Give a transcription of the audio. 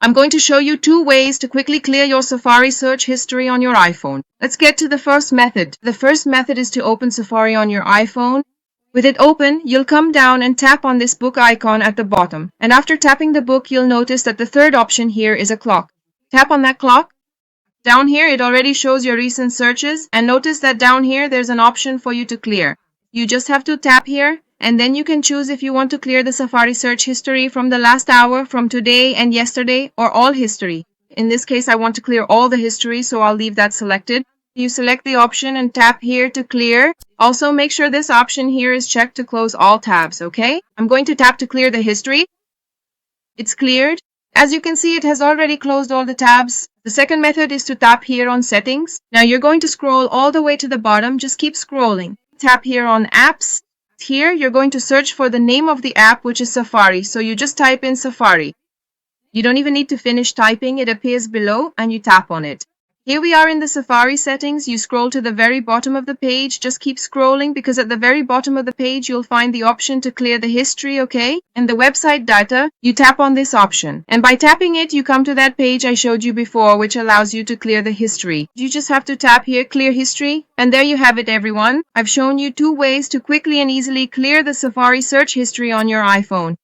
I'm going to show you 2 ways to quickly clear your Safari search history on your iPhone. Let's get to the first method. The first method is to open Safari on your iPhone. With it open, you'll come down and tap on this book icon at the bottom. And after tapping the book, you'll notice that the third option here is a clock. Tap on that clock. Down here, it already shows your recent searches. And notice that down here, there's an option for you to clear. You just have to tap here, and then you can choose if you want to clear the Safari search history from the last hour, from today and yesterday, or all history. In this case, I want to clear all the history, so I'll leave that selected. You select the option and tap here to clear. Also, make sure this option here is checked to close all tabs, okay? I'm going to tap to clear the history. It's cleared. As you can see, it has already closed all the tabs. The second method is to tap here on Settings. Now you're going to scroll all the way to the bottom. Just keep scrolling. Tap here on Apps. Here, you're going to search for the name of the app, which is Safari. So you just type in Safari. You don't even need to finish typing. It appears below and you tap on it. Here we are in the Safari settings. You scroll to the very bottom of the page. Just keep scrolling because at the very bottom of the page, you'll find the option to clear the history, okay? And the website data, you tap on this option. And by tapping it, you come to that page I showed you before, which allows you to clear the history. You just have to tap here, Clear History. And there you have it, everyone. I've shown you 2 ways to quickly and easily clear the Safari search history on your iPhone.